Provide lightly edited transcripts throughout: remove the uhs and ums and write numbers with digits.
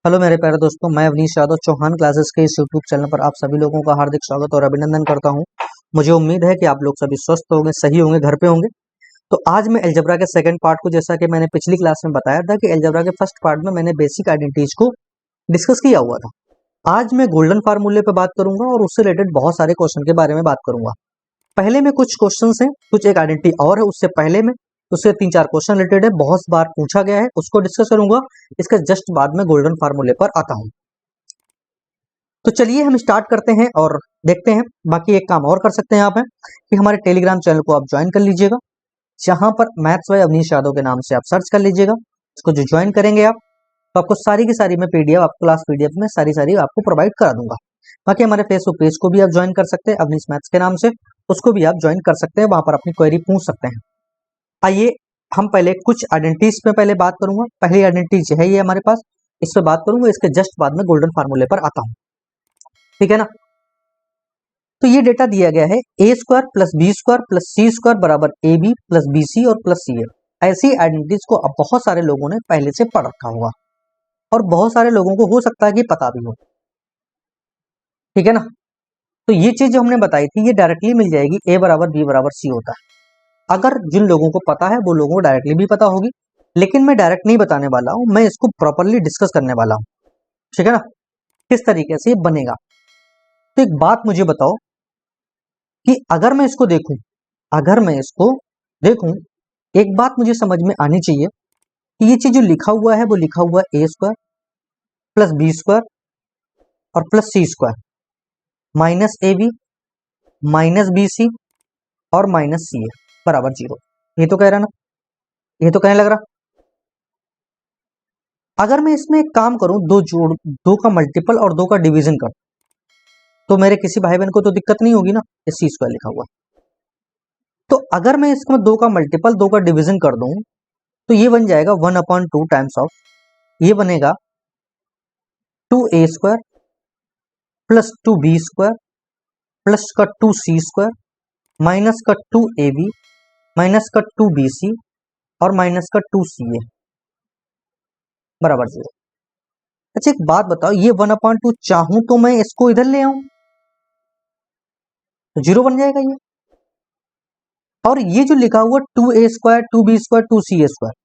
Hello मेरे प्यारे दोस्तों, मैं अवनीश यादव चौहान क्लासेस के इस यूट्यूब चैनल पर आप सभी लोगों का हार्दिक स्वागत और अभिनंदन करता हूं। मुझे उम्मीद है कि आप लोग सभी स्वस्थ होंगे, सही होंगे, घर पे होंगे। तो आज मैं अलजेब्रा के सेकंड पार्ट को, जैसा कि मैंने पिछली क्लास में बताया था कि अलजेब्रा के फर्स्ट पार्ट में मैंने बेसिक आइडेंटिटीज को डिस्कस किया हुआ था। आज मैं गोल्डन फार्मूले पे बात करूंगा और उससे रिलेटेड बहुत सारे क्वेश्चन के बारे में बात करूंगा। पहले में कुछ क्वेश्चन हैं, कुछ एक आइडेंटिटी और है उससे पहले में, उससे 3-4 क्वेश्चन रिलेटेड है, बहुत बार पूछा गया है, उसको डिस्कस करूंगा। इसके जस्ट बाद में गोल्डन फार्मूले पर आता हूं। तो चलिए हम स्टार्ट करते हैं और देखते हैं। बाकी एक काम और कर सकते हैं आप हैं कि हमारे टेलीग्राम चैनल को आप ज्वाइन कर लीजिएगा, जहां पर मैथ्स बाय अवनीश यादव के नाम से आप सर्च कर लीजिएगा। इसको जो ज्वाइन करेंगे आप, तो आपको सारी की सारी मैं पीडीएफ, आपको क्लास पीडीएफ में सारी आपको प्रोवाइड करा दूंगा। बाकी हमारे फेसबुक पेज को भी आप ज्वाइन कर सकते हैं अवनीश मैथ्स के नाम से, उसको भी आप ज्वाइन कर सकते हैं, वहां पर अपनी क्वेरी पूछ सकते हैं। आइए हम पहले कुछ आइडेंटिटीज पे पहले बात करूंगा। पहली आइडेंटिटी है ये हमारे पास, इस पर बात करूंगा, इसके जस्ट बाद में गोल्डन फार्मूले पर आता हूं, ठीक है ना। तो ये डेटा दिया गया है ए square plus B square plus सी स्क्वायर बराबर A B plus B C और प्लस सी ए। ऐसी आइडेंटिटीज को अब बहुत सारे लोगों ने पहले से पढ़ रखा होगा और बहुत सारे लोगों को हो सकता है कि पता भी हो, ठीक है ना। तो ये चीज जो हमने बताई थी ये डायरेक्टली मिल जाएगी, ए बराबर बी बराबर सी होता है। अगर जिन लोगों को पता है वो लोगों को डायरेक्टली भी पता होगी, लेकिन मैं डायरेक्ट नहीं बताने वाला हूं, मैं इसको प्रॉपरली डिस्कस करने वाला हूं, ठीक है ना, किस तरीके से बनेगा। तो एक बात मुझे बताओ कि अगर मैं इसको देखूं, एक बात मुझे समझ में आनी चाहिए कि ये चीज जो लिखा हुआ है वो लिखा हुआ है ए स्क्वायर प्लस बी स्क्वायर और plus C square minus A B minus B C और माइनस सी ए बराबर 0। ये तो कह रहा ना, ये तो कहने लग रहा। अगर मैं इसमें एक काम करूं, दो का मल्टीपल और दो का डिवीजन कर, तो मेरे किसी भाई बहन को तो दिक्कत नहीं होगी ना, ये सी स्क्वायर लिखा हुआ। तो अगर मैं इसमें दो का मल्टीपल दो का डिवीजन कर दूं, तो ये बन जाएगा 1/2 टाइम्स ऑफ, ये बनेगा 2a square plus 2b square plus का 2c स्क्वायर माइनस का 2ab माइनस का 2bc और माइनस का 2ca बराबर 0। अच्छा एक बात बताओ, ये 1/2 चाहूं तो मैं इसको इधर ले आऊं तो 0 बन जाएगा ये। और ये जो लिखा हुआ 2a square 2b square 2ca square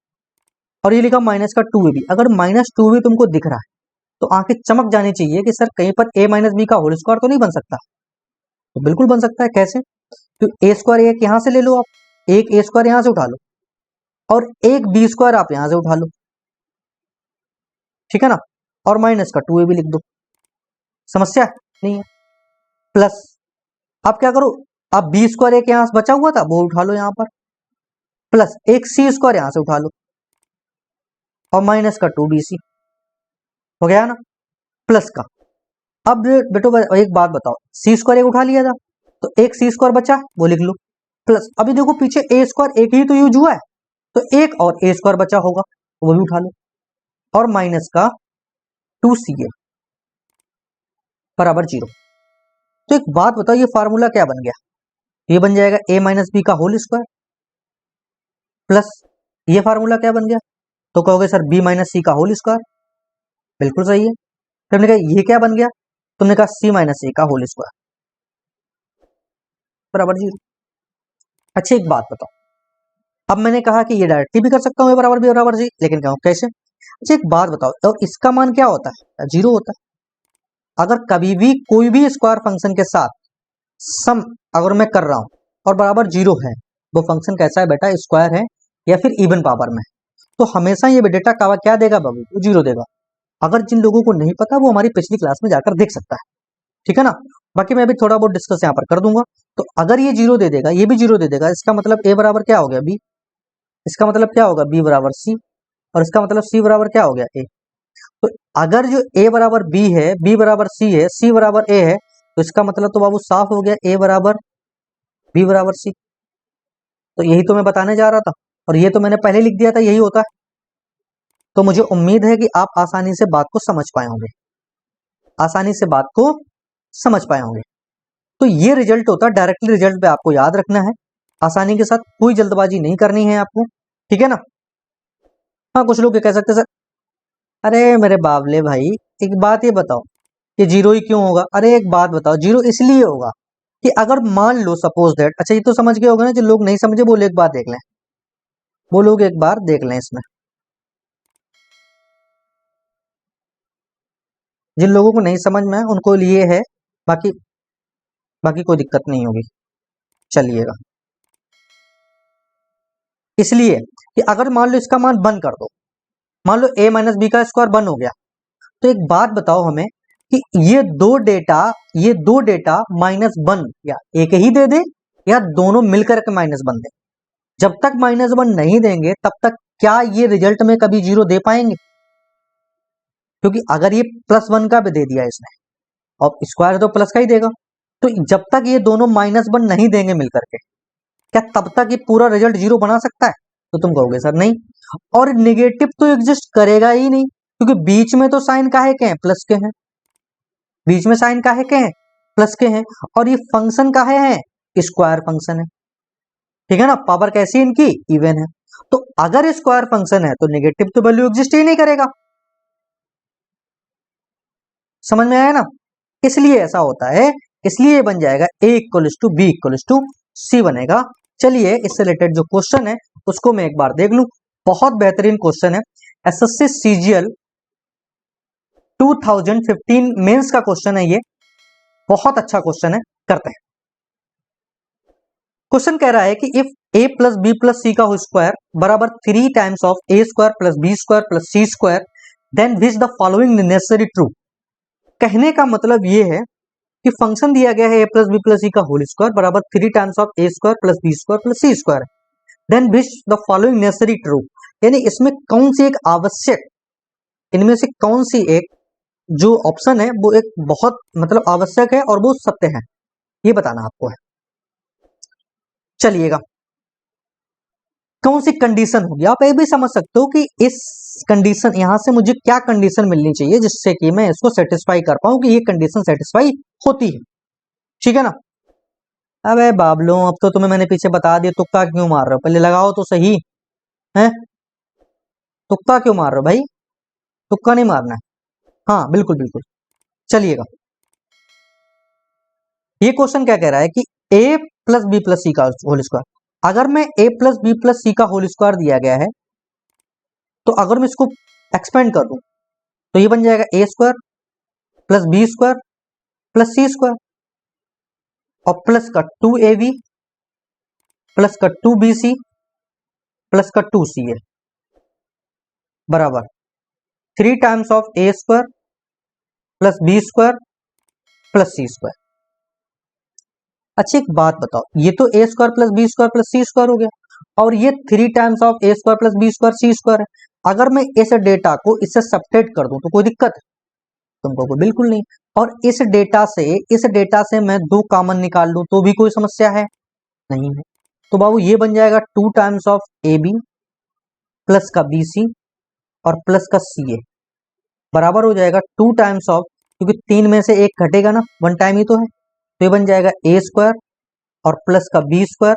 और ये लिखा माइनस का 2ab, अगर माइनस 2b तुमको दिख रहा है तो आंखें चमक जानी चाहिए कि सर कहीं पर a माइनस बी का होल स्क्वायर तो नहीं बन सकता। तो बिल्कुल बन सकता है। कैसे? तो ए स्क्वायर एक यहां से ले लो आप, एक ए स्क्वायर यहां से उठा लो और एक बी स्क्वायर आप यहां से उठा लो, ठीक है ना, और माइनस का 2ab लिख दो, समस्या नहीं है। प्लस आप क्या करो, आप बी स्क्वायर एक यहां से बचा हुआ था वो उठा लो यहां पर, प्लस एक सी स्क्वायर यहां से उठा लो और माइनस का 2bc हो गया ना, प्लस का। अब बेटो एक बात बताओ, सी स्क्वायर एक उठा लिया था तो एक सी स्क्वायर बचा वो लिख लो, प्लस अभी देखो पीछे ए स्क्वायर एक ही तो यूज हुआ है, तो एक और ए स्क्वायर बचा होगा वो भी उठा लो और माइनस का 2ca बराबर 0। तो एक बात बताओ, ये फार्मूला क्या बन गया? ये बन जाएगा a माइनस बी का होल स्क्वायर प्लस ये फार्मूला क्या बन गया? तो कहोगे सर b माइनस सी का होल स्क्वायर, बिल्कुल सही है। फिर हमने कहा ये क्या बन गया? तुमने कहा c माइनस ए का होल स्क्वायर बराबर 0। अच्छा एक बात बताओ, अब मैंने कहा कि ये डायरेक्टली भी कर सकता हूँ, बराबर बी बराबर सी, लेकिन कहूँ कैसे? अच्छा एक बात बताओ, तो इसका मान क्या होता है? 0 होता है। अगर कभी भी कोई भी स्क्वायर फंक्शन के साथ सम अगर मैं कर रहा हूं और बराबर 0 है, वो फंक्शन कैसा है बेटा? स्क्वायर है या फिर इवन पावर में, तो हमेशा ये डेटा का क्या देगा बाबू? 0 देगा। अगर जिन लोगों को नहीं पता वो हमारी पिछली क्लास में जाकर देख सकता है, ठीक है ना। बाकी मैं भी थोड़ा बहुत डिस्कस यहाँ पर कर दूंगा। तो अगर ये 0 दे देगा, ये भी 0 दे देगा, इसका मतलब ए बराबर क्या हो गया? बी। इसका मतलब क्या होगा? बी बराबर सी। और इसका मतलब सी बराबर क्या हो गया? ए। तो अगर जो ए बराबर बी है, बी बराबर सी है, सी बराबर ए है, तो इसका मतलब तो बाबू साफ हो गया, ए बराबर बी बराबर सी। तो यही तो मैं बताने जा रहा था और ये तो मैंने पहले लिख दिया था, यही होता है। तो मुझे उम्मीद है कि आप आसानी से बात को समझ पाए होंगे, आसानी से बात को समझ पाए होंगे। तो ये रिजल्ट होता है, डायरेक्टली रिजल्ट पे आपको याद रखना है, आसानी के साथ, कोई जल्दबाजी नहीं करनी है आपको, ठीक है ना। हाँ कुछ लोग ये कह सकते हैं सर अरे मेरे बावले भाई, एक बात ये बताओ कि जीरो ही क्यों होगा? अरे एक बात बताओ, जीरो इसलिए होगा कि अगर मान लो सपोज दैट, अच्छा ये तो समझ गए होगा ना, जो लोग नहीं समझे वो लोग एक बार देख लें, वो लोग एक बार देख लें इसमें, जिन लोगों को नहीं समझ में है उनको लिए है, बाकी बाकी कोई दिक्कत नहीं होगी। चलिएगा, इसलिए कि अगर मान लो इसका मान वन कर दो, मान लो a माइनस बी का स्क्वायर वन हो गया, तो एक बात बताओ हमें कि ये दो डेटा माइनस वन या एक ही दे दे या दोनों मिलकर के माइनस वन दे। जब तक माइनस वन नहीं देंगे तब तक क्या ये रिजल्ट में कभी जीरो दे पाएंगे? क्योंकि अगर ये प्लस वन का भी दे दिया इसने और स्क्वायर तो प्लस का ही देगा, तो जब तक ये दोनों माइनस वन नहीं देंगे मिलकर के, क्या तब तक ये पूरा रिजल्ट जीरो बना सकता है? तो तुम कहोगे सर नहीं, और निगेटिव तो एग्जिस्ट करेगा ही नहीं, क्योंकि बीच में तो साइन काहे के हैं? प्लस के हैं। बीच में साइन काहे के हैं? प्लस के हैं। और ये फंक्शन काहे है? स्क्वायर फंक्शन है, ठीक है ना? पावर कैसी इनकी? इवन है। तो अगर स्क्वायर फंक्शन है तो नेगेटिव तो वैल्यू एग्जिस्ट ही नहीं करेगा। समझ में आया ना? इसलिए ऐसा होता है, इसलिए बन जाएगा a equals to B equals to C बनेगा। चलिए इससे रिलेटेड जो क्वेश्चन है उसको मैं एक बार देख लूं। बहुत बेहतरीन क्वेश्चन है, एसएससी सीजीएल 2015 मेंस का क्वेश्चन है ये, बहुत अच्छा क्वेश्चन है, करते हैं। क्वेश्चन कह रहा है कि if a plus B plus सी का होल स्क्वायर बराबर 3 times of a square plus B square plus C square, then which the following necessary true. कहने का मतलब ये है कि फंक्शन दिया गया है a प्लस बी प्लस सी का होल स्क्वायर बराबर 3 times of a square plus B square plus C square, then which the following necessary true, यानी इसमें कौन सी एक आवश्यक, इनमें से कौन सी एक जो ऑप्शन है वो एक बहुत मतलब आवश्यक है और वो सत्य है, ये बताना आपको है। चलिएगा, कौन सी कंडीशन होगी? आप ये भी समझ सकते हो कि इस कंडीशन, यहां से मुझे क्या कंडीशन मिलनी चाहिए जिससे कि मैं इसको सेटिस्फाई कर पाऊं कि ये कंडीशन सेटिस्फाई होती है, ठीक है ना? अबे बाबलो, अब तो तुम्हें मैंने पीछे बता दिया, तुक्का क्यों मार रहे हो? पहले लगाओ तो सही है, तुक्का क्यों मार रहे हो भाई? तुक्का नहीं मारना है। हाँ बिल्कुल बिल्कुल। चलिएगा, ये क्वेश्चन क्या कह रहा है कि a प्लस बी प्लस सी का होल स्क्वायर, अगर मैं a प्लस बी प्लस सी का होल स्क्वायर दिया गया है तो अगर मैं इसको एक्सपेंड कर दूं तो ये बन जाएगा a square plus B square plus C square और प्लस का 2ab प्लस का 2bc प्लस का 2ca बराबर 3 times of a square plus B square plus C square. अच्छा एक बात बताओ, ये तो a square plus B square plus C square हो गया और ये 3 times of a square plus B square C square है। अगर मैं इस डेटा को इससे सब्ट्रैक्ट कर दूं तो कोई दिक्कत है? तुमको कोई बिल्कुल नहीं। और इस डेटा से मैं दो कॉमन निकाल लूं तो भी कोई समस्या है? नहीं है। तो बाबू ये बन जाएगा 2 times of A B plus का बी सी और प्लस का सी ए बराबर हो जाएगा 2 टाइम्स ऑफ, क्योंकि तीन में से एक घटेगा ना, वन टाइम ही तो है, तो ये बन जाएगा ए स्क्वायर और प्लस का बी स्क्वायर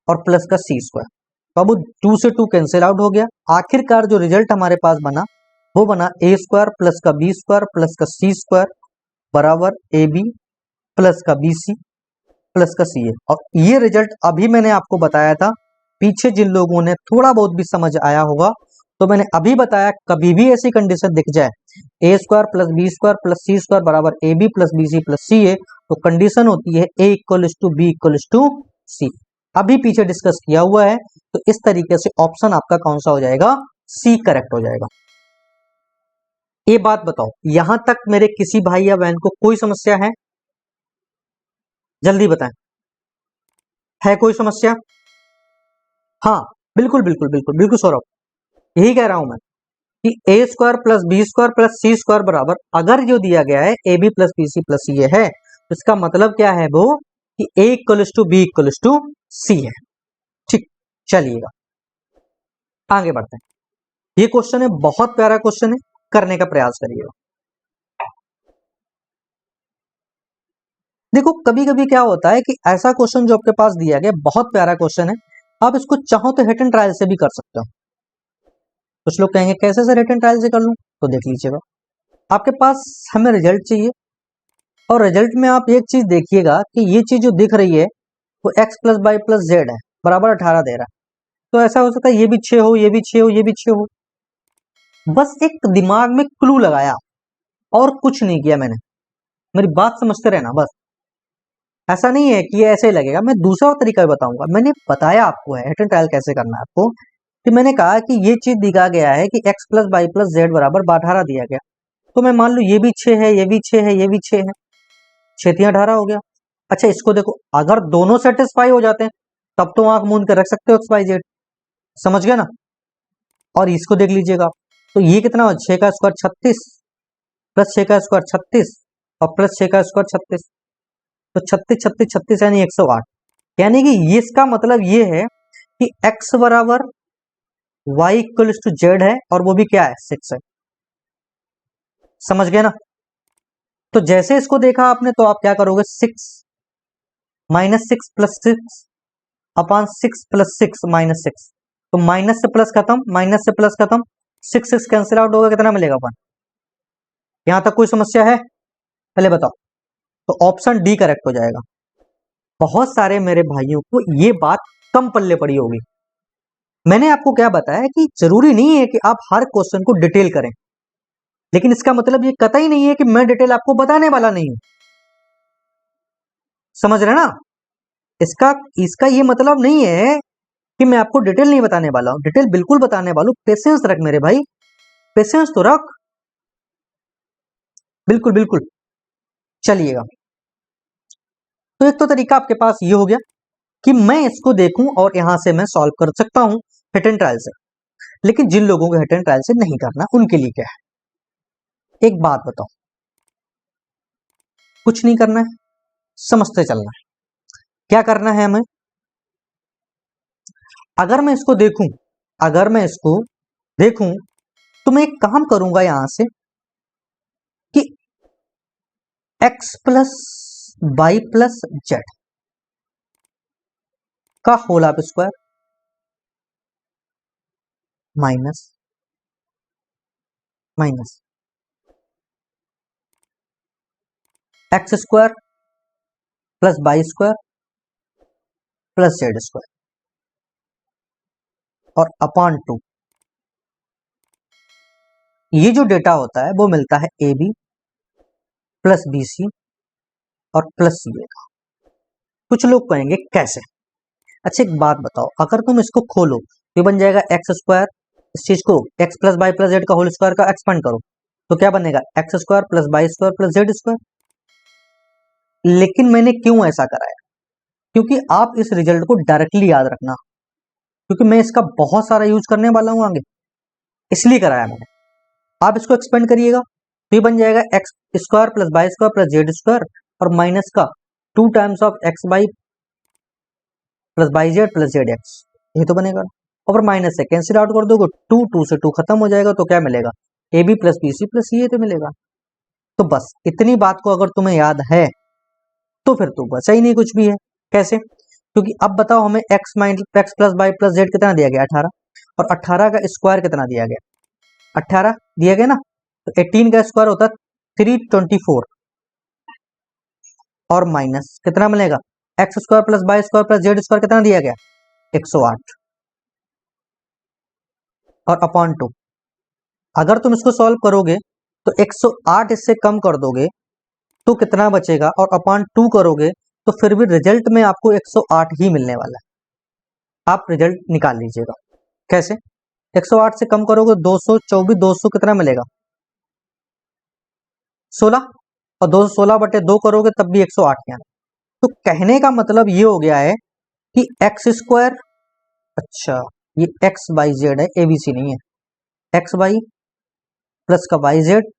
और प्लस का सी स्क्वायर। बाबू 2 से 2 कैंसिल आउट हो गया, आखिरकार जो रिजल्ट हमारे पास बना वो बना ए स्क्वायर प्लस का बी स्क्वायर प्लस का सी स्क्वायर बराबर ए बी प्लस का बी सी प्लस का सी ए। और ये रिजल्ट अभी मैंने आपको बताया था, पीछे जिन लोगों ने थोड़ा बहुत भी समझ आया होगा तो मैंने अभी बताया, कभी भी ऐसी कंडीशन दिख जाए A square plus B square plus C square बराबर A B plus B C plus C A, तो कंडीशन होती है A equals to B equals to C. अभी पीछे डिस्कस किया हुआ है, तो इस तरीके से ऑप्शन आपका कौन सा हो जाएगा? सी करेक्ट हो जाएगा। ये बात बताओ, यहां तक मेरे किसी भाई या बहन को कोई समस्या है? जल्दी बताएं, है कोई समस्या? हाँ बिल्कुल बिल्कुल बिल्कुल बिल्कुल सौरभ, यही कह रहा हूं मैं कि A square plus B square plus C square बराबर, अगर जो दिया गया है A B plus B C plus C है तो इसका मतलब क्या है वो कि A equals to B equals to C है। ठीक, चलिएगा आगे बढ़ते हैं। ये क्वेश्चन है, बहुत प्यारा क्वेश्चन है, करने का प्रयास करिएगा। देखो कभी कभी क्या होता है कि ऐसा क्वेश्चन जो आपके पास दिया गया बहुत प्यारा क्वेश्चन है, आप इसको चाहो तो हिट एंड ट्रायल से भी कर सकते हो। कुछ लोग कहेंगे कैसे सर रिटर्न ट्रायल से कर लूँ, तो देख लीजिएगा आपके पास हमें रिजल्ट चाहिए और रिजल्ट में आप एक चीज देखिएगा कि ये चीज जो दिख रही है वो x plus Y plus Z है, बराबर 18 दे रहा है। तो ऐसा हो सकता है ये भी 6 हो, ये भी 6 हो, ये भी 6 हो। बस एक दिमाग में क्लू लगाया और कुछ नहीं किया मैंने, मेरी बात समझते रहना बस। ऐसा नहीं है कि ये ऐसे ही लगेगा, मैं दूसरा तरीका भी बताऊंगा। मैंने बताया आपको है रिटर्न ट्रायल कैसे करना है आपको, कि मैंने कहा कि ये चीज दिखा गया है कि x plus Y plus Z बराबर 18 दिया गया, तो मैं मान लू ये भी 6 है, ये भी 6 है, ये भी 6 है, 6 18 हो गया। अच्छा इसको देखो, अगर दोनों सेटिस्फाई हो जाते हैं तब तो आंख मूंद के रख सकते हो एक्स वाई जेड, समझ गए ना। और इसको देख लीजिएगा आप, तो ये कितना हो, 6 का स्क्वायर 36 प्लस 6 का स्क्वायर 36 और प्लस 6 का स्क्वायर 36, तो 36 36 36 यानी 108। यानी कि ये इसका मतलब ये है कि x बराबर y इक्वल टू जेड है और वो भी क्या है 6 है, समझ गए ना। तो जैसे इसको देखा आपने तो आप क्या करोगे, 6 minus 6 plus 6 upon 6 plus 6 minus 6, तो माइनस से प्लस खत्म, माइनस से प्लस खत्म, 6 6 कैंसिल आउट होगा, कितना मिलेगा अपन। यहां तक कोई समस्या है, पहले बताओ। तो ऑप्शन डी करेक्ट हो जाएगा। बहुत सारे मेरे भाइयों को ये बात कम पल्ले पड़ी होगी। मैंने आपको क्या बताया कि जरूरी नहीं है कि आप हर क्वेश्चन को डिटेल करें, लेकिन इसका मतलब ये कतई नहीं है कि मैं डिटेल आपको बताने वाला नहीं हूं, समझ रहे ना। इसका इसका ये मतलब नहीं है कि मैं आपको डिटेल नहीं बताने वाला हूं, डिटेल बिल्कुल बताने वाला हूं। पेशेंस रख मेरे भाई, पेशेंस तो रख, बिल्कुल बिल्कुल। चलिएगा, तो एक तो तरीका आपके पास ये हो गया कि मैं इसको देखूं और यहां से मैं सॉल्व कर सकता हूं हिट एंड ट्रायल से। लेकिन जिन लोगों को हिट एंड ट्रायल से नहीं करना उनके लिए क्या है, एक बात बताओ, कुछ नहीं करना है, समझते चलना है। क्या करना है हमें, अगर मैं इसको देखूं, अगर मैं इसको देखूं तो मैं एक काम करूंगा यहां से कि x plus Y plus Z का whole of square minus minus X square plus Y square plus Z square और अपॉन 2, ये जो डेटा होता है वो मिलता है A B plus B C और प्लस सी ए का। कुछ लोग कहेंगे कैसे। अच्छा एक बात बताओ, अगर तुम इसको खोलो तो बन जाएगा एक्स स्क्वायर, इस चीज को X plus Y plus Z का होल स्क्वायर का एक्सपेंड करो तो क्या बनेगा, X square plus Y square plus Z square. लेकिन मैंने क्यों ऐसा कराया, क्योंकि आप इस रिजल्ट को डायरेक्टली याद रखना, क्योंकि मैं इसका बहुत सारा यूज करने वाला हूं आगे, इसलिए कराया मैंने। आप इसको एक्सपेंड करिएगा तो ये बन जाएगा X square plus Y square plus Z square और माइनस का 2 times of X Y plus Y Z plus Z X, ये तो बनेगा। और माइनस से कैंसिल आउट कर दोगे, 2 से 2 खत्म हो जाएगा, तो क्या मिलेगा, A B plus B C plus C A तो मिलेगा। तो बस इतनी बात को अगर तुम्हें याद है तो फिर तो बचा ही नहीं कुछ भी है। कैसे, क्योंकि अब बताओ हमें X minus X plus Y plus Z कितना दिया गया, 18, और 18 का स्क्वायर कितना दिया गया, 18 दिया गया ना, तो 18 का स्क्वायर होता है 324 और माइनस कितना मिलेगा, X square plus Y square plus Z square कितना दिया गया, 108 और अपॉन 2। अगर तुम इसको सॉल्व करोगे तो 108 इससे कम कर दोगे तो कितना बचेगा, और अपॉन 2 करोगे तो फिर भी रिजल्ट में आपको 108 ही मिलने वाला है। आप रिजल्ट निकाल लीजिएगा। कैसे, 108 से कम करोगे 224, 200 कितना मिलेगा 16, और 216/2 करोगे तब भी 108 के आना। तो कहने का मतलब ये हो गया है कि एक्स स्क्वायर, अच्छा ये एक्स वाई जेड है, एबीसी नहीं है, एक्स वाई प्लस का वाई जेड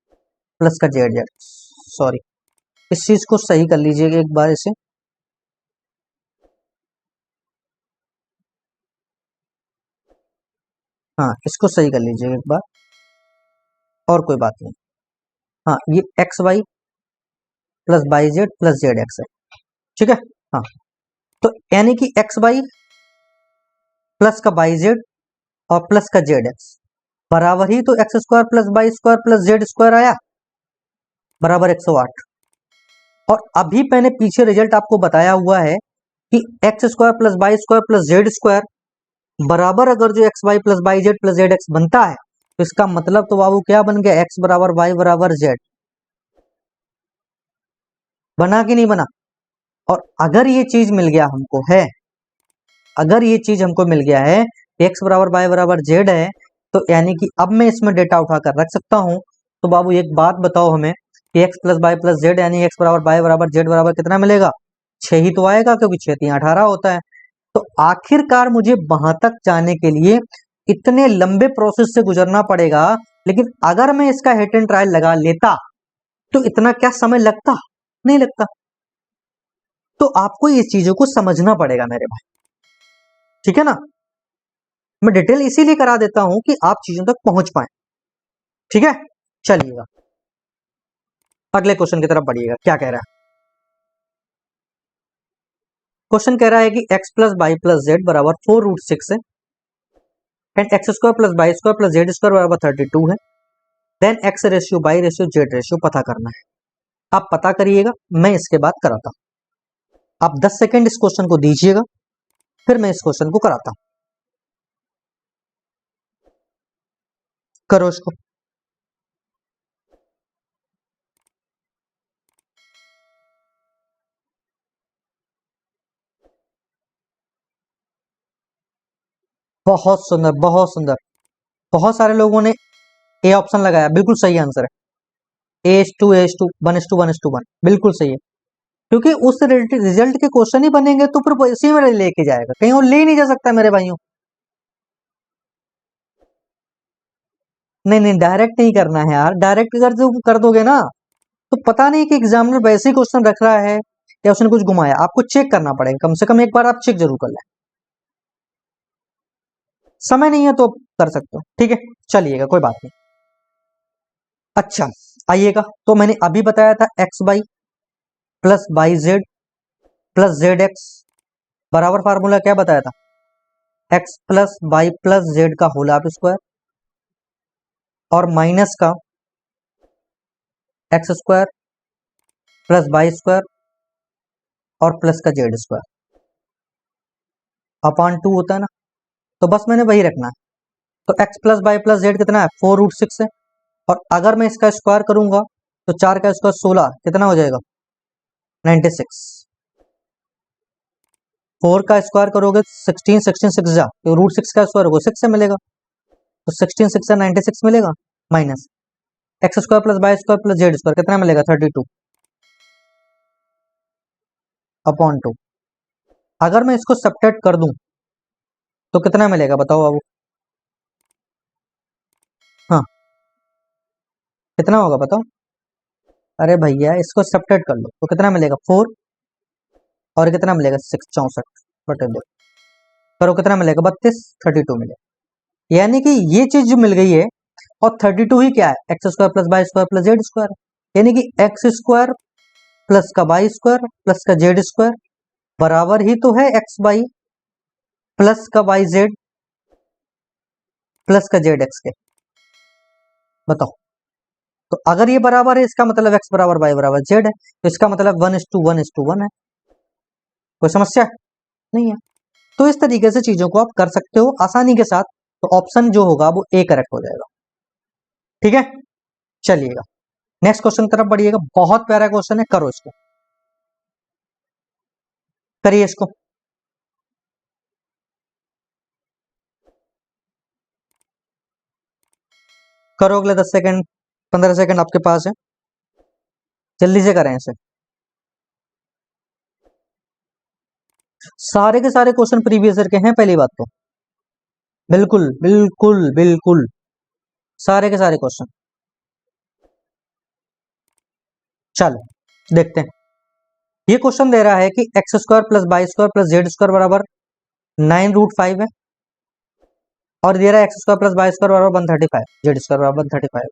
प्लस का जेड जेड, सॉरी इस चीज को सही कर लीजिएगा एक बार इसे। हाँ इसको सही कर लीजिएगा एक बार, और कोई बात नहीं। हाँ ये X Y plus Y Z plus Z X है, ठीक है। हाँ तो यानी कि एक्स वाई प्लस का वाई जेड और प्लस का जेड एक्स बराबर ही तो X square plus Y square plus Z square आया, बराबर 108। और अभी मैंने पीछे रिजल्ट आपको बताया हुआ है कि X square plus Y square plus Z square बराबर अगर जो X Y plus Z X बनता है तो इसका मतलब तो बाबू क्या बन गया, एक्स बराबर वाई बराबर जेड। बना कि नहीं बना? और अगर ये चीज मिल गया हमको है, अगर ये चीज हमको मिल गया है एक्स बराबर वाई बराबर जेड है, तो यानी कि अब मैं इसमें डेटा उठाकर रख सकता हूं। तो बाबू एक बात बताओ हमें कि X plus Y plus Z यानी एक्स बराबर वाई बराबर जेड बराबर कितना मिलेगा, 6 ही तो आएगा, क्योंकि 6 3 18 होता है। तो आखिरकार मुझे वहां तक जाने के लिए इतने लंबे प्रोसेस से गुजरना पड़ेगा, लेकिन अगर मैं इसका हिट एंड ट्रायल लगा लेता तो इतना क्या समय लगता, नहीं लगता। तो आपको ये चीजों को समझना पड़ेगा मेरे भाई, ठीक है ना। मैं डिटेल इसीलिए करा देता हूं कि आप चीजों तक पहुंच पाए, ठीक है। चलिएगा अगले क्वेश्चन की तरफ बढ़िएगा, क्या कह रहा है क्वेश्चन, कह रहा है कि x plus Y plus Z बराबर 4√6 है and X square plus Y square plus Z square बराबर 32 है। Then X ratio Y ratio Z ratio पता करना है। आप पता करिएगा, मैं इसके बाद कराता हूं। आप 10 सेकेंड इस क्वेश्चन को दीजिएगा, फिर मैं इस क्वेश्चन को कराता हूं। करो इसको। बहुत सुंदर, बहुत सुंदर। बहुत सारे लोगों ने ए ऑप्शन लगाया, बिल्कुल सही आंसर है। एच टू 1:1 बिल्कुल सही है, क्योंकि उस रिजल्ट के क्वेश्चन ही बनेंगे तो फिर इसी में लेके जाएगा, कहीं और ले ही नहीं जा सकता मेरे भाइयों। नहीं नहीं, डायरेक्ट नहीं करना है यार, डायरेक्ट अगर जो कर दोगे ना तो पता नहीं कि एग्जामिनर वैसे ही क्वेश्चन रख रहा है या उसने कुछ घुमाया, आपको चेक करना पड़ेगा, कम से कम एक बार आप चेक जरूर कर लें। समय नहीं है तो कर सकते हो, ठीक है, चलिएगा कोई बात नहीं। अच्छा आइएगा, तो मैंने अभी बताया था X Y plus Y Z plus Z X बराबर फार्मूला क्या बताया था, X plus Y plus Z का होल ऑफ स्क्वायर और माइनस का X square plus Y square और प्लस का जेड स्क्वायर अपॉन 2 होता है ना। तो बस मैंने वही रखना है। तो X plus Y plus Z कितना है, 4√6 है। और अगर मैं इसका स्क्वायर करूंगा तो 4 का स्क्वायर 16, कितना हो जाएगा 96। 4 का स्क्वायर करोगे 16, 16 6 जा, तो √6 का स्क्वायर होगा 6 से मिलेगा, तो 16 6 से 96 मिलेगा, minus X square plus Y square plus Z square कितना मिलेगा 32 अपॉन 2। अगर मैं इसको सब्ट्रैक्ट कर दूं तो कितना मिलेगा बताओ अब, हाँ कितना होगा बताओ। अरे भैया इसको सब्ट्रैक्ट कर लो तो कितना मिलेगा 4, और कितना मिलेगा 6, 64/2 करो कितना मिलेगा 32, 32 मिलेगा। यानी कि ये चीज जो मिल गई है, और 32 ही क्या है, X square plus Y square plus Z square, यानी कि एक्स स्क्वायर प्लस का वाई स्क्वायर प्लस का जेड स्क्वायर बराबर ही तो है एक्स वाई प्लस का वाई जेड प्लस का जेड एक्स के। बताओ, तो अगर ये बराबर है इसका मतलब एक्स बराबर वाई बराबर जेड है, तो इसका मतलब 1:1:1 है। कोई समस्या नहीं है। तो इस तरीके से चीजों को आप कर सकते हो आसानी के साथ, तो ऑप्शन जो होगा वो ए करेक्ट हो जाएगा, ठीक है। चलिएगा नेक्स्ट क्वेश्चन तरफ बढ़िएगा, बहुत प्यारा क्वेश्चन है, करो इसको, करिए इसको। करो अगले 10 सेकंड, 15 सेकंड आपके पास है, जल्दी से करें इसे। सारे के सारे क्वेश्चन प्रीवियस ईयर के हैं पहली बात तो, बिल्कुल बिल्कुल बिल्कुल सारे के सारे क्वेश्चन। चलो देखते हैं। ये क्वेश्चन दे रहा है कि X square plus Y square plus Z square बराबर 9√5 है, और दे रहा है X square plus Y square बराबर 135, जेड स्क्वायर बराबर 135,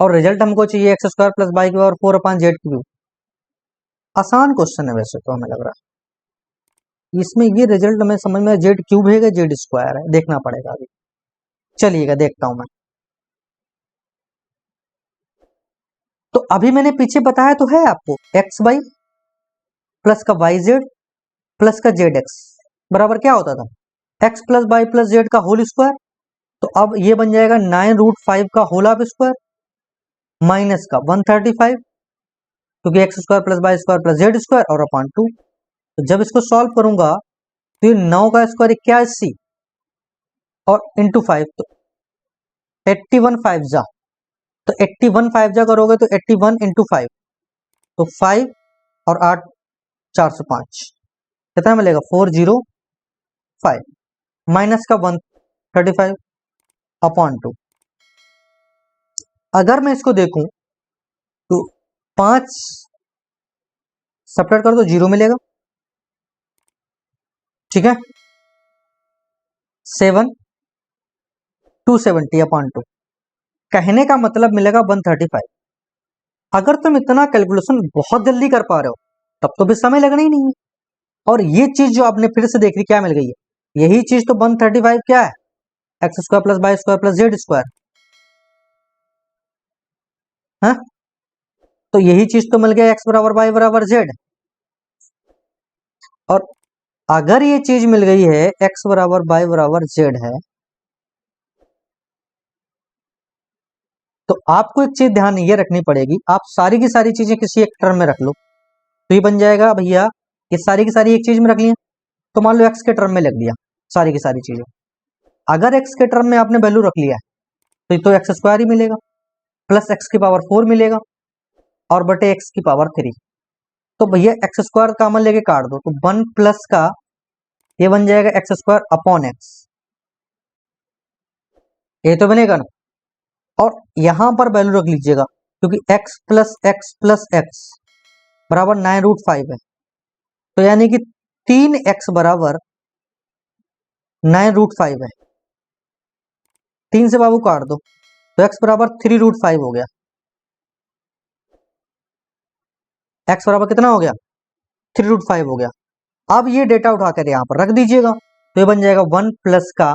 और रिजल्ट हमको चाहिए एक्स स्क्वायर प्लस वाई की पावर 4/z³। आसान क्वेश्चन है वैसे तो, हमें लग रहा है इसमें ये रिजल्ट हमें समझ में जेड क्यूब है जेड स्क्वायर है, देखना पड़ेगा अभी। चलिएगा देखता हूं मैं। तो अभी मैंने पीछे बताया तो है आपको, एक्स वाई प्लस का वाई जेड प्लस का जेड एक्स बराबर क्या होता था, X plus Y plus Z का होल स्क्वायर। तो अब ये बन जाएगा 9√5 का होल ऑफ स्क्वायर माइनस का 135, क्योंकि X square plus Y square plus Z square और अपॉन 2। तो जब इसको सॉल्व करूंगा तो ये 9 का स्क्वायर 81 और इंटू 5, तो 81 5 जा, तो 81 5 जा करोगे तो 81 इंटू 5, तो 5 और 8 405, कितना मिलेगा 405 माइनस का 135 अपॉन 2। अगर मैं इसको देखूं तो 5 सब्ट्रैक्ट कर दो 0 मिलेगा, ठीक है। 7 270 अपॉन 2, कहने का मतलब मिलेगा 135। अगर तुम इतना कैलकुलेशन बहुत जल्दी कर पा रहे हो तब तो भी समय लगना ही नहीं है। और ये चीज जो आपने फिर से देख ली क्या मिल गई है, यही चीज तो 135 क्या है, X square plus Y square plus Z square है। तो यही चीज तो मिल गया एक्स बराबर वाई बराबर जेड। और अगर ये चीज मिल गई है एक्स बराबर वाई बराबर जेड है, तो आपको एक चीज ध्यान ये रखनी पड़ेगी, आप सारी की सारी चीजें किसी एक टर्म में रख लो तो ये बन जाएगा भैया, ये सारी की सारी एक चीज में रख लिया, तो मान लो एक्स के टर्म में लग लिया सारी की सारी चीजें। अगर एक्स के टर्म में आपने वैल्यू रख लिया है तो ये तो एक्स स्क्वायर ही मिलेगा प्लस एक्स की पावर 4 मिलेगा और बटे एक्स की पावर 3। तो भैया एक्स स्क्वायर कॉमन लेके काट दो तो 1 प्लस का ये बन जाएगा एक्स स्क्वायर अपॉन एक्स, ये तो बनेगा ना। और यहां पर वैल्यू रख लीजिएगा क्योंकि एक्स प्लस एक्स बराबर 9√5 है, तो यानी कि 3x बराबर 9√5 है। 3 से बाबू काट दो तो x बराबर 3√5 हो गया। x बराबर कितना हो गया 3√5 हो गया। अब ये डेटा उठाकर यहां पर रख दीजिएगा तो ये बन जाएगा 1 प्लस का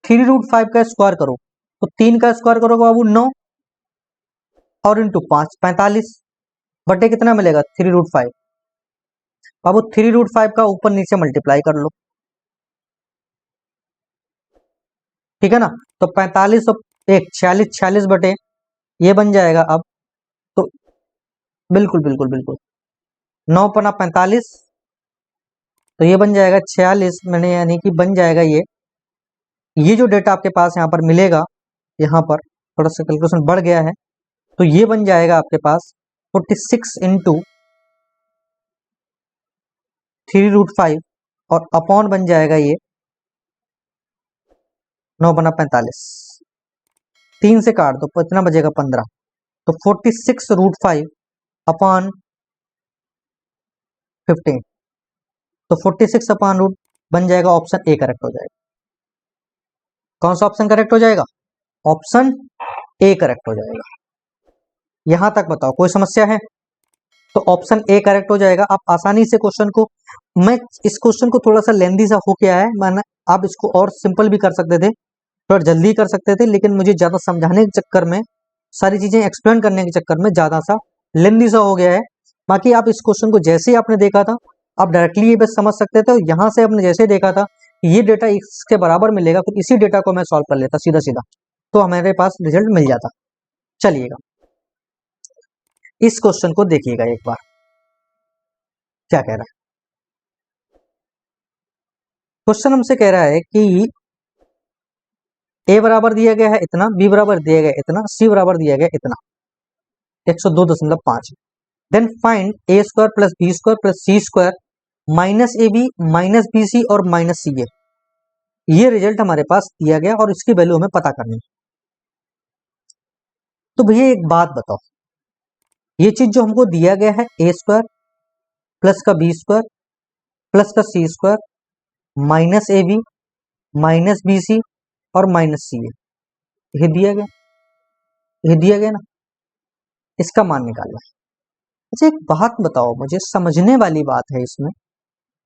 3√5 का स्क्वायर करो तो 3 का स्क्वायर करोगे बाबू 9 और इंटू 5 45 बटे कितना मिलेगा 3√5। बाबू 3√5 का ऊपर नीचे मल्टीप्लाई कर लो, ठीक है ना। तो 45 और 1 46, 46 बटे ये बन जाएगा अब, तो बिल्कुल बिल्कुल बिल्कुल 9×45, तो ये बन जाएगा 46 मैंने, यानी कि बन जाएगा ये जो डेटा आपके पास यहाँ पर मिलेगा, यहाँ पर थोड़ा सा कैलकुलेशन बढ़ गया है, तो ये बन जाएगा आपके पास 46 इंटू 3√5 और अपॉन बन जाएगा ये 9×45, 3 से काट दो इतना बचेगा 15, तो 46√5 अपॉन 15, तो 46 अपॉन रूट बन जाएगा, ऑप्शन ए करेक्ट हो जाएगा। कौन सा ऑप्शन करेक्ट हो जाएगा, ऑप्शन ए करेक्ट हो जाएगा। यहां तक बताओ कोई समस्या है, तो ऑप्शन ए करेक्ट हो जाएगा। आप आसानी से क्वेश्चन को, मैं इस क्वेश्चन को थोड़ा सा लेंदी सा हो के आया है, मैंने आप इसको और सिंपल भी कर सकते थे, थोड़ा जल्दी कर सकते थे, लेकिन मुझे ज्यादा समझाने के चक्कर में, सारी चीजें एक्सप्लेन करने के चक्कर में ज्यादा सा लेंदी सा हो गया है। बाकी आप इस क्वेश्चन को जैसे ही आपने देखा था आप डायरेक्टली ये बस समझ सकते थे, यहां से आपने जैसे देखा था ये डेटा इसके बराबर मिलेगा, फिर इसी डेटा को मैं सॉल्व कर लेता सीधा सीधा, तो हमारे पास रिजल्ट मिल जाता। चलिएगा इस क्वेश्चन को देखिएगा एक बार क्या कह रहा है। क्वेश्चन हमसे कह रहा है कि ए बराबर दिया गया है इतना, बी बराबर दिया गया इतना, सी बराबर दिया गया इतना, 102.5। Then find A square plus B square plus C square minus A B minus B C और माइनस सी ए। ये रिजल्ट हमारे पास दिया गया और इसकी वैल्यू हमें पता करनी। तो भैया एक बात बताओ, ये चीज जो हमको दिया गया है ए स्क्वायर प्लस का बी स्क्वायर प्लस का C square minus A B minus B C और माइनस सी ए, ये दिया गया, ये दिया गया ना, इसका मान निकालना है। अच्छा एक बात बताओ मुझे, समझने वाली बात है इसमें,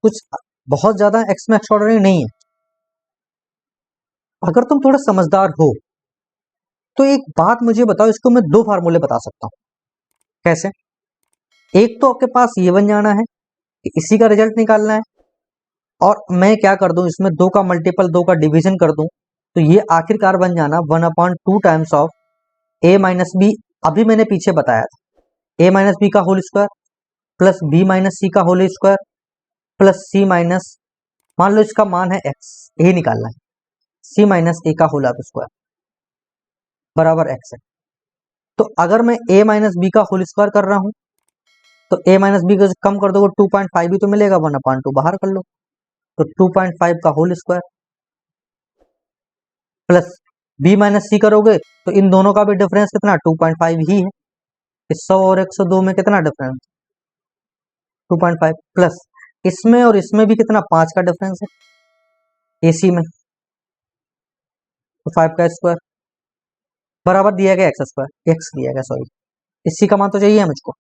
कुछ बहुत ज्यादा एक्स में एक्स्ट्राऑर्डिनरी नहीं है। अगर तुम थोड़ा समझदार हो तो एक बात मुझे बताओ, इसको मैं दो फार्मूले बता सकता हूं। कैसे? एक तो आपके पास ये बन जाना है कि इसी का रिजल्ट निकालना है, और मैं क्या कर दूं, इसमें 2 का मल्टीपल 2 का डिवीजन कर दूं, तो ये आखिरकार बन जाना 1/2 times of a minus B. अभी मैंने पीछे बताया था a माइनस बी का whole square plus b minus सी का whole square plus c minus, मान लो इसका मान है x, यही निकालना है, c माइनस ए का होल स्क्वायर बराबर x है। तो अगर मैं a माइनस बी का होल स्क्वायर कर रहा हूं तो a माइनस बी को कम कर दो 2.5 भी तो मिलेगा, 1/2 बाहर कर लो, तो 2.5 का whole square plus b minus C करोगे तो इन दोनों का भी डिफरेंस कितना 2.5 ही है। 100 और 102 में कितना डिफरेंस 2.5 प्लस इसमें और इसमें भी कितना 5 का डिफरेंस है AC में, तो 5 का स्क्वायर बराबर दिया गया एक्स स्क्वायर, एक्स दिया गया सॉरी, इसी का मान तो चाहिए मुझको।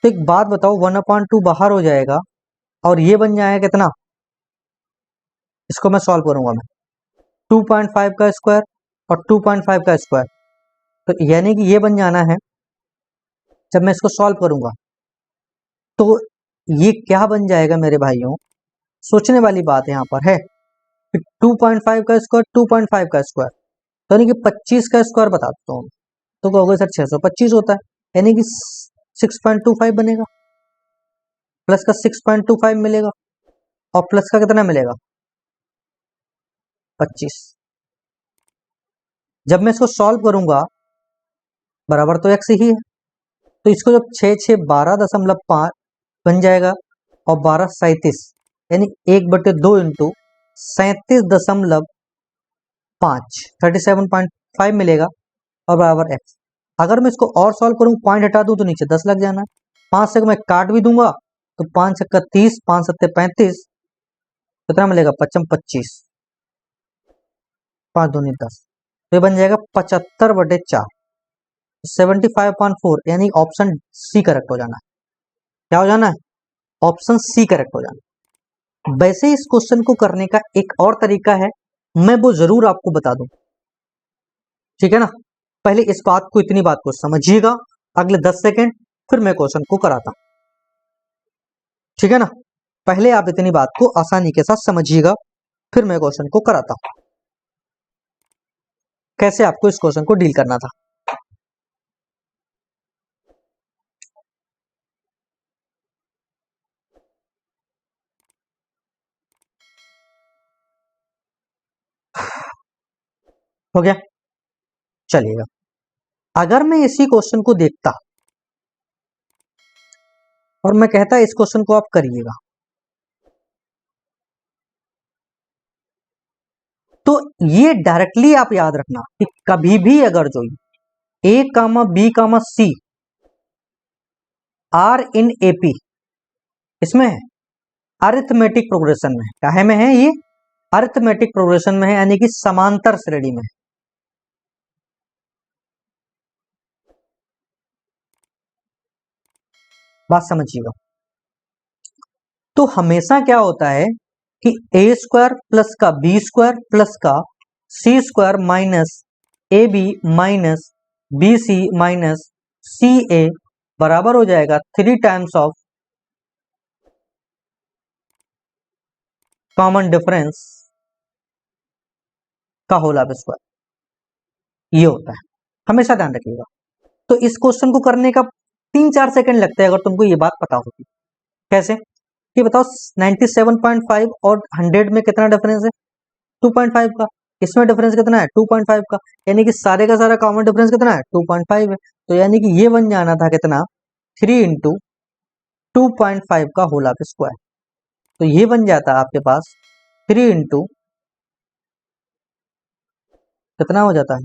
तो एक बात बताओ 1/2 बाहर हो जाएगा और ये बन जाएगा कितना, इसको मैं सॉल्व करूंगा मैं 2.5 का स्क्वायर और 2.5 का स्क्वायर, तो यानी कि ये बन जाना है जब मैं इसको सॉल्व करूंगा तो ये क्या बन जाएगा मेरे भाइयों, सोचने वाली बात यहाँ पर है कि 2.5 का स्क्वायर 2.5 का स्क्वायर, तो यानी कि 25 का स्क्वायर बता देता हूँ, तो कहोगे सर 625 होता है, यानी कि 6.25 बनेगा, प्लस का 6.25 मिलेगा और प्लस का कितना मिलेगा 25। जब मैं इसको सॉल्व करूंगा बराबर तो x ही है, तो इसको जब 6×6 12.5 बन जाएगा और 12×37 यानी 1/2 इंटू 37.5 37.5 मिलेगा और बराबर x। अगर मैं इसको और सॉल्व करूं, पॉइंट हटा दूं तो नीचे 10 लग जाना है, 5 से मैं काट भी दूंगा तो 5 छक्का 30 5 सत्ते 35, कितना मिलेगा 25 5 दूनी 10, तो ये बन जाएगा 75/4 75.4, यानी ऑप्शन सी करेक्ट हो जाना है। क्या हो जाना है, ऑप्शन सी करेक्ट हो जाना है। वैसे इस क्वेश्चन को करने का एक और तरीका है, मैं वो जरूर आपको बता दूं, ठीक है ना। पहले इस बात को, इतनी बात को समझिएगा, अगले 10 सेकेंड फिर मैं क्वेश्चन को कराता हूं, ठीक है ना। पहले आप इतनी बात को आसानी के साथ समझिएगा, फिर मैं क्वेश्चन को कराता हूं कैसे आपको इस क्वेश्चन को डील करना था। हो गया, चलिएगा। अगर मैं इसी क्वेश्चन को देखता और मैं कहता इस क्वेश्चन को आप करिएगा, तो ये डायरेक्टली आप याद रखना कि कभी भी अगर जो A comma B comma C are in AP, इसमें है अरिथमेटिक प्रोग्रेशन में, काहे में है ये, अरिथमेटिक प्रोग्रेशन में है, यानी कि समांतर श्रेणी में है। बात समझिएगा। तो हमेशा क्या होता है कि ए स्क्वायर प्लस का बी स्क्वायर प्लस का C square minus A B minus B C minus C A बराबर हो जाएगा 3 टाइम्स ऑफ कॉमन डिफरेंस का होल स्क्वायर, ये होता है, हमेशा ध्यान रखिएगा। तो इस क्वेश्चन को करने का 3-4 सेकंड लगते हैं अगर तुमको ये बात पता होगी। कैसे, ये बताओ 97.5 और 100 में कितना डिफरेंस है 2.5 का, इसमें डिफरेंस कितना है 2.5 का, यानी कि सारे का सारा कॉमन डिफरेंस कितना है 2.5 है, तो यानी कि ये बन जाना था कितना 3 इंटू 2.5 का होल स्क्वायर, तो ये बन जाता आपके पास 3 इंटू कितना हो जाता है,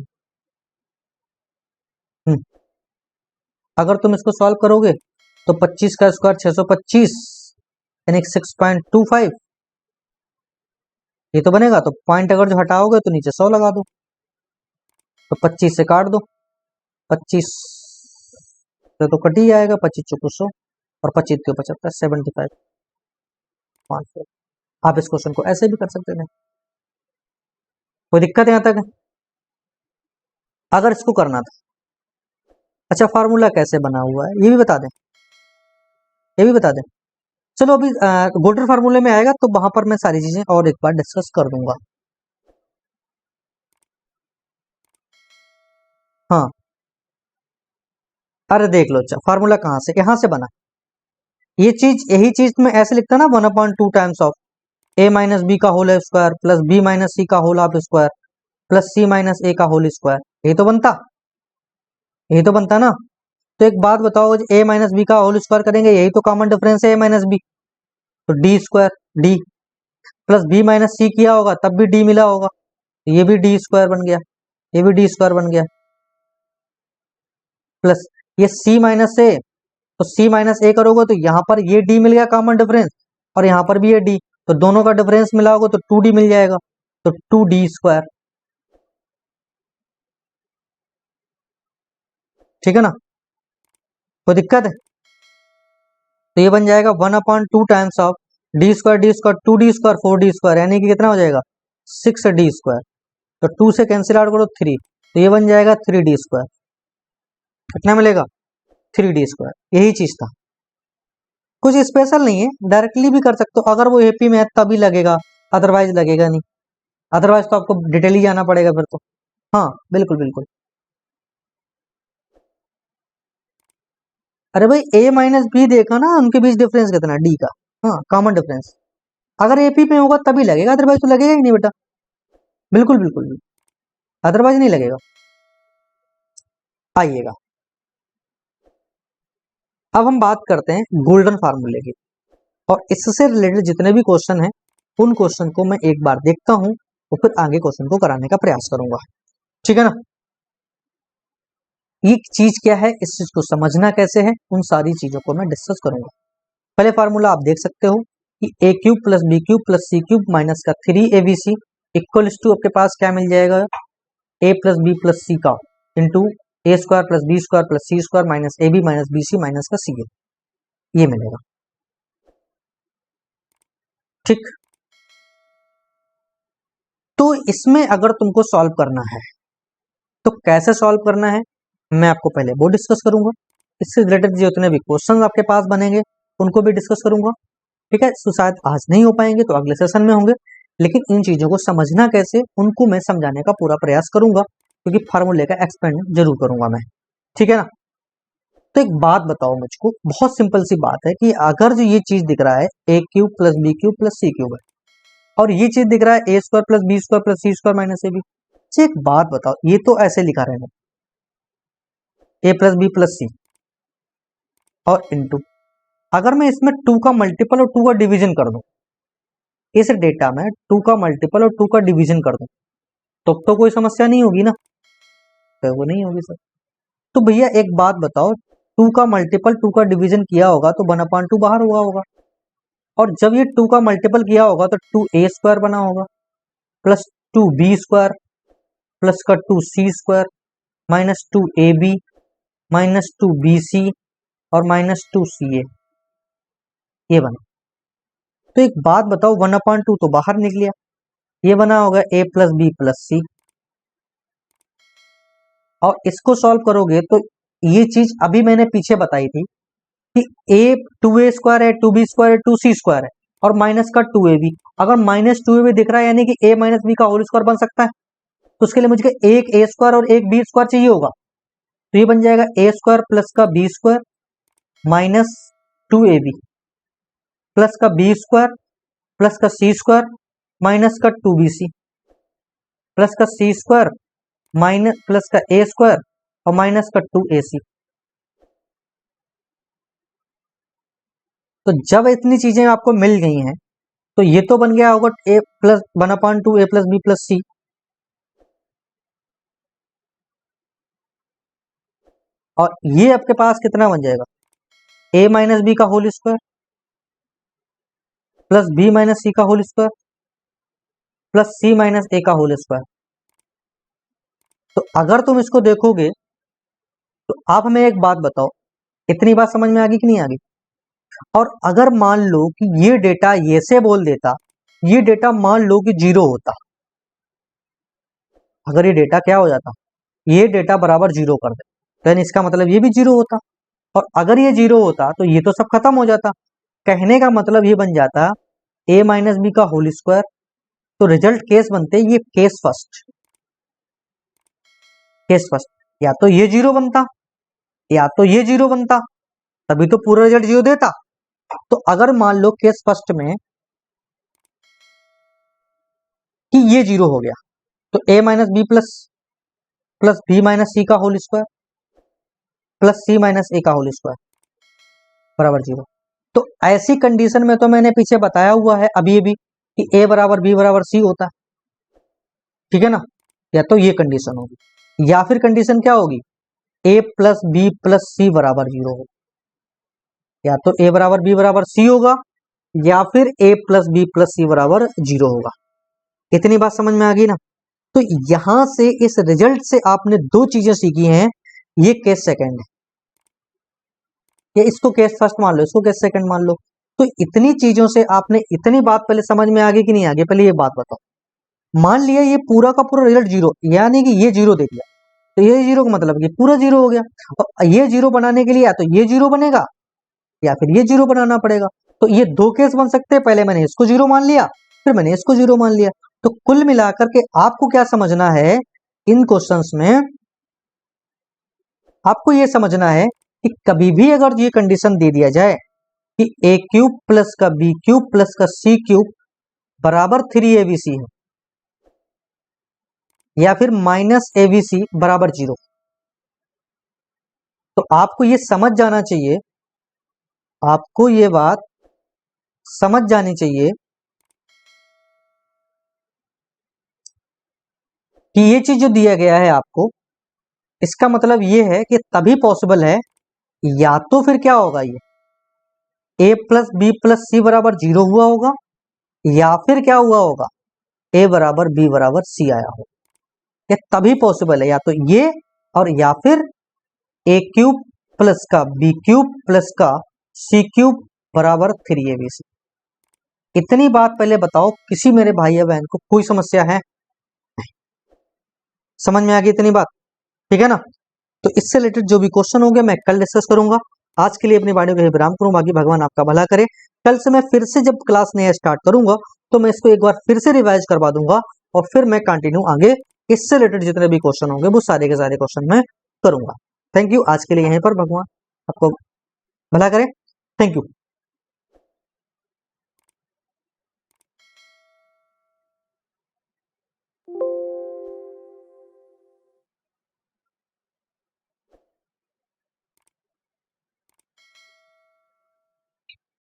अगर तुम इसको सॉल्व करोगे तो 25 का स्क्वायर 625 यानी 6.25, ये तो बनेगा, तो पॉइंट अगर जो हटाओगे तो नीचे 100 लगा दो, तो 25 से काट दो, 25 से तो कट ही जाएगा, 25 चौको 100 और 25 के 75 75 500। आप इस क्वेश्चन को ऐसे भी कर सकते थे, कोई दिक्कत यहाँ तक है। अगर इसको करना था अच्छा फार्मूला कैसे बना हुआ है ये भी बता दें, ये भी बता दें। चलो अभी गोल्डन फार्मूले में आएगा तो वहां पर मैं सारी चीजें और एक बार डिस्कस कर दूंगा। हाँ अरे देख लो, अच्छा फार्मूला कहाँ से, यहाँ से बना। ये चीज, यही चीज मैं ऐसे लिखता ना, 1/2 times of A minus B का whole square plus B minus सी का होल हाफ स्क्वायर प्लस सी माइनस ए का होल स्क्वायर, यही तो बनता, यही तो बनता ना। तो एक बात बताओ, ए माइनस बी का होल स्क्वायर करेंगे, यही तो कॉमन डिफरेंस है ए माइनस बी, तो D square D, plus B minus C किया होगा तब भी डी मिला होगा, ये भी डी स्क्वायर बन गया, ये भी डी स्क्वायर बन गया, प्लस ये सी माइनस ए, तो सी माइनस ए करोगे तो यहाँ पर ये डी मिल गया कॉमन डिफरेंस, और यहाँ पर भी ये डी, तो दोनों का डिफरेंस मिला होगा तो 2d मिल जाएगा, तो 2d स्क्वायर, ठीक है ना, कोई दिक्कत है। तो ये बन जाएगा 1/2 times of D square 2d square 4d square, यानी कि कितना हो जाएगा 6d स्क्वायर, तो 2 से कैंसिल आउट करो 3, तो ये बन जाएगा 3d स्क्वायर, कितना मिलेगा 3d स्क्वायर, यही चीज था, कुछ स्पेशल नहीं है, डायरेक्टली भी कर सकते हो, अगर वो एपी में है तभी लगेगा, अदरवाइज लगेगा नहीं, अदरवाइज तो आपको डिटेल ही जाना पड़ेगा फिर तो। हाँ बिल्कुल बिल्कुल। अरे भाई ए माइनस बी देखा ना, उनके बीच डिफरेंस कितना डी का, हाँ कॉमन डिफरेंस, अगर एपी में होगा तभी लगेगा, अदरवाइज तो लगेगा ही नहीं बेटा, बिल्कुल बिल्कुल बिल्कुल, अदरवाइज नहीं लगेगा। आइएगा, अब हम बात करते हैं गोल्डन फार्मूले की, और इससे रिलेटेड जितने भी क्वेश्चन हैं उन क्वेश्चन को मैं एक बार देखता हूं और फिर आगे क्वेश्चन को कराने का प्रयास करूंगा, ठीक है ना। ये चीज क्या है, इस चीज को समझना कैसे है, उन सारी चीजों को मैं डिस्कस करूंगा। पहले फार्मूला आप देख सकते हो कि a cube plus b cube plus c cube minus का 3abc इक्वल्स टू आपके पास क्या मिल जाएगा, ए प्लस बी प्लस सी का into a square plus B square plus C square minus A B minus B C minus का c ए, ये मिलेगा, ठीक। तो इसमें अगर तुमको सॉल्व करना है तो कैसे सॉल्व करना है मैं आपको पहले वो डिस्कस करूंगा, इससे रिलेटेड जितने भी क्वेश्चन आपके पास बनेंगे उनको भी डिस्कस करूंगा, ठीक है। तो शायद आज नहीं हो पाएंगे तो अगले सेशन में होंगे, लेकिन इन चीजों को समझना कैसे उनको मैं समझाने का पूरा प्रयास करूंगा, क्योंकि फार्मूले का एक्सपेंड जरूर करूंगा मैं, ठीक है ना। तो एक बात बताओ मुझको, बहुत सिंपल सी बात है कि अगर जो ये चीज दिख रहा है a cube plus b cube plus c cube है, और ये चीज दिख रहा है ए square plus B square plus सी स्क्वायर माइनस ए बी, एक बात बताओ, ये तो ऐसे लिखा रहेगा a plus B plus c और इनटू, अगर मैं इसमें 2 का मल्टीपल और 2 का डिवीजन कर दूं, इस डेटा में 2 का मल्टीपल और 2 का डिवीजन कर दूं, तो कोई समस्या नहीं होगी ना, तो वो नहीं होगी सर। तो भैया एक बात बताओ, 2 का मल्टीपल 2 का डिवीजन किया होगा तो 1/2 बाहर हुआ होगा, और जब ये 2 का मल्टीपल किया होगा तो 2a स्क्वायर बना होगा प्लस 2b स्क्वायर प्लस का 2c square minus 2ab minus 2bc और माइनस 2ca, ये बना। तो एक बात बताओ, 1/2 तो बाहर निकलिया, ये बना होगा a plus B plus c, और इसको सॉल्व करोगे तो ये चीज अभी मैंने पीछे बताई थी कि a 2a स्क्वायर है 2b स्क्वायर है 2c स्क्वायर है और माइनस का 2ab, अगर माइनस 2ab दिख रहा है यानी कि a माइनस बी का होल स्क्वायर बन सकता है, तो उसके लिए मुझे एक a स्क्वायर और एक b स्क्वायर चाहिए होगा, तो ये बन जाएगा a स्क्वायर प्लस का b square minus 2ab plus का b स्क्वायर प्लस का c स्क्वायर माइनस का 2bc प्लस का c स्क्वायर माइनस प्लस का a स्क्वायर और माइनस का 2ac। तो जब इतनी चीजें आपको मिल गई हैं तो ये तो बन गया होगा a plus 1/2 a plus B plus c, और ये आपके पास कितना बन जाएगा a माइनस बी का whole square plus B minus सी का होल स्क्वायर प्लस सी माइनस ए का होल स्क्वायर। तो अगर तुम इसको देखोगे तो आप हमें एक बात बताओ, इतनी बात समझ में आ गई कि नहीं आ गई। और अगर मान लो कि ये डेटा ये से बोल देता, ये डेटा मान लो कि 0 होता, अगर ये डेटा क्या हो जाता, ये डेटा बराबर 0 कर दे, तो यानी इसका मतलब ये भी जीरो होता, और अगर ये जीरो होता तो ये तो सब खत्म हो जाता। कहने का मतलब ये बन जाता a माइनस बी का होल स्क्वायर। तो रिजल्ट केस बनते ये केस फर्स्ट, केस फर्स्ट, या तो ये जीरो बनता या तो ये जीरो बनता, तभी तो पूरा रिजल्ट जीरो देता। तो अगर मान लो केस फर्स्ट में कि ये जीरो हो गया, तो a minus b plus plus B minus सी का होल स्क्वायर प्लस सी माइनस ए का होल स्क्वायर बराबर जीरो। तो ऐसी कंडीशन में तो मैंने पीछे बताया हुआ है अभी भी कि a बराबर बी बराबर सी होता है, ठीक है ना। या तो ये कंडीशन होगी, या फिर कंडीशन क्या होगी, a प्लस बी प्लस सी बराबर जीरो होगा। या तो a बराबर बी बराबर सी होगा, या फिर a प्लस बी प्लस सी बराबर जीरो होगा। इतनी बात समझ में आ गई ना। तो यहां से इस रिजल्ट से आपने दो चीजें सीखी हैं, ये केस सेकंड है, या इसको केस फर्स्ट मान लो, इसको केस सेकंड मान लो। तो इतनी चीजों से आपने इतनी बात पहले समझ में आ गई कि नहीं आ गई, पहले ये बात बताओ। मान लिया ये पूरा का पूरा रिजल्ट जीरो, यानी कि ये जीरो दे दिया, तो ये जीरो का मतलब कि पूरा जीरो हो गया। और ये जीरो बनाने के लिए या तो ये जीरो बनेगा या फिर ये जीरो बनाना पड़ेगा। तो ये दो केस बन सकते हैं, पहले मैंने इसको जीरो मान लिया, फिर मैंने इसको जीरो मान लिया। तो कुल मिलाकर के आपको क्या समझना है इन क्वेश्चंस में, आपको ये समझना है कि कभी भी अगर ये कंडीशन दे दिया जाए कि a क्यूब प्लस का बी क्यूब प्लस का सी क्यूब बराबर 3abc है, या फिर माइनस abc बराबर जीरो, तो आपको ये समझ जाना चाहिए, आपको ये बात समझ जानी चाहिए कि ये चीज जो दिया गया है आपको, इसका मतलब ये है कि तभी पॉसिबल है, या तो फिर क्या होगा, ये a प्लस बी प्लस सी बराबर जीरो हुआ होगा, या फिर क्या हुआ होगा, a बराबर बी बराबर सी आया होगा। ये तभी पॉसिबल है, या तो ये और या फिर a क्यूब प्लस का बी क्यूब प्लस का सी क्यूब बराबर 3abc। इतनी बात पहले बताओ, किसी मेरे भाई या बहन को कोई समस्या है? समझ में आ गई इतनी बात, ठीक है ना। तो इससे रिलेटेड जो भी क्वेश्चन होंगे मैं कल डिस्कस करूंगा। आज के लिए अपनी वीडियो को यहीं विराम करूं, बाकी भगवान आपका भला करे। कल से मैं फिर से जब क्लास नया स्टार्ट करूंगा तो मैं इसको एक बार फिर से रिवाइज करवा दूंगा, और फिर मैं कंटिन्यू आगे इससे रिलेटेड जितने भी क्वेश्चन होंगे वो सारे के सारे क्वेश्चन मैं करूंगा। थैंक यू, आज के लिए यहीं पर, भगवान आपको भला करे। Thank you.